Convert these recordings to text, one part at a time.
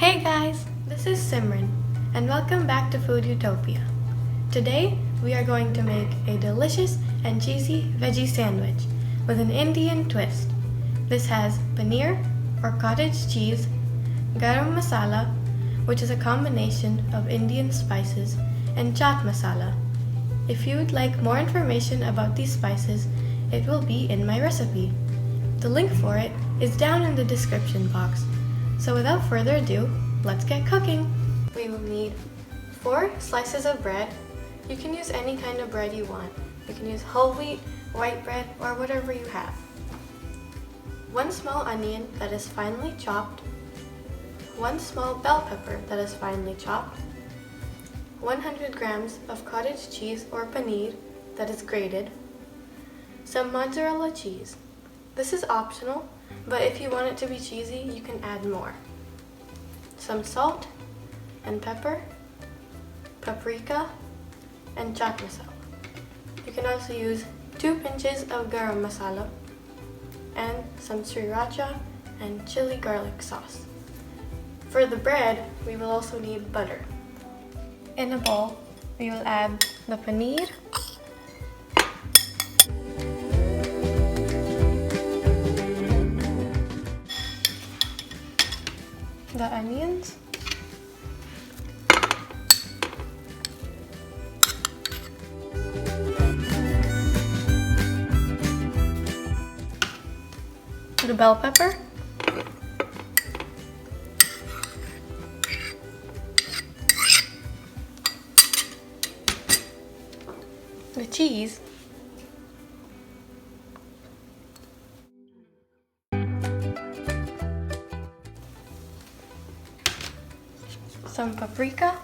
Hey guys, this is Simran, and welcome back to Food Utopia. Today, we are going to make a delicious and cheesy veggie sandwich with an Indian twist. This has paneer or cottage cheese, garam masala, which is a combination of Indian spices, and chaat masala. If you would like more information about these spices, it will be in my recipe. The link for it is down in the description box. So without further ado, let's get cooking. We will need 4 slices of bread. You can use any kind of bread you want. You can use whole wheat, white bread, or whatever you have. 1 small onion that is finely chopped. 1 small bell pepper that is finely chopped. 100 grams of cottage cheese or paneer that is grated. Some mozzarella cheese. This is optional, but if you want it to be cheesy, you can add more. Some salt and pepper, paprika, and chaat masala. You can also use 2 pinches of garam masala and some sriracha and chili garlic sauce. For the bread, we will also need butter. In a bowl, we will add the paneer, the onions, the bell pepper, the cheese, some paprika,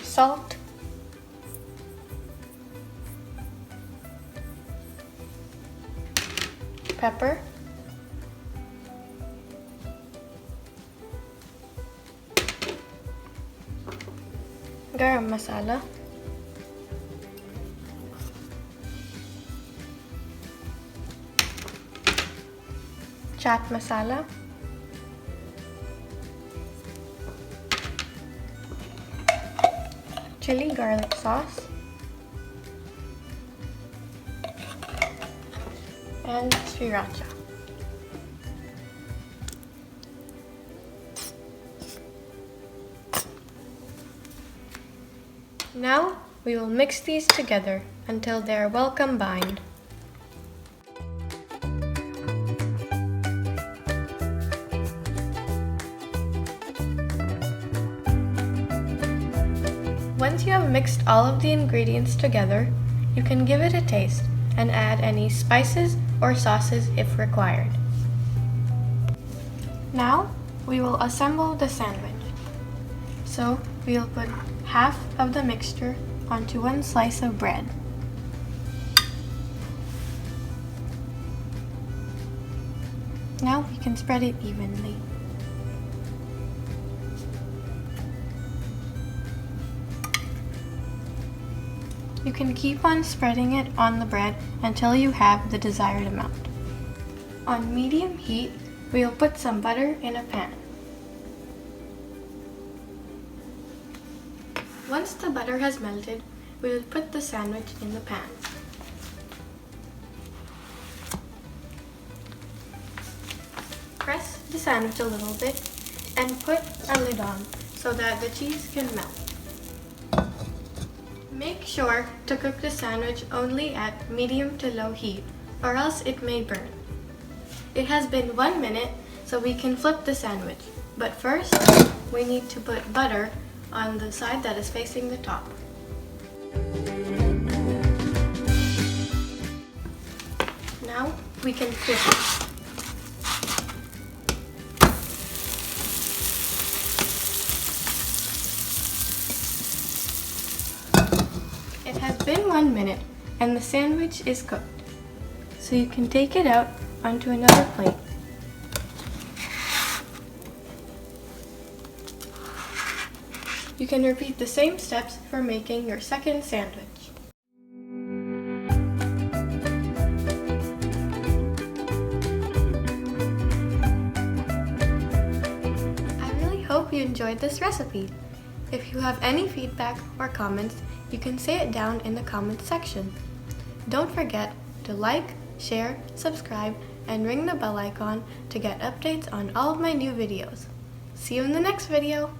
salt, pepper, garam masala, chaat masala, chili garlic sauce, and sriracha. Now we will mix these together until they are well combined. Once you have mixed all of the ingredients together, you can give it a taste and add any spices or sauces if required. Now we will assemble the sandwich. So we will put half of the mixture onto 1 slice of bread. Now we can spread it evenly. You can keep on spreading it on the bread until you have the desired amount. On medium heat, we will put some butter in a pan. Once the butter has melted, we will put the sandwich in the pan. Press the sandwich a little bit and put a lid on so that the cheese can melt. Make sure to cook the sandwich only at medium to low heat, or else it may burn. It has been 1 minute, so we can flip the sandwich. But first, we need to put butter on the side that is facing the top. Now we can flip it. It has been 1 minute and the sandwich is cooked. So you can take it out onto another plate. You can repeat the same steps for making your second sandwich. you enjoyed this recipe. If you have any feedback or comments, you can say it down in the comments section. Don't forget to like, share, subscribe, and ring the bell icon to get updates on all of my new videos. See you in the next video!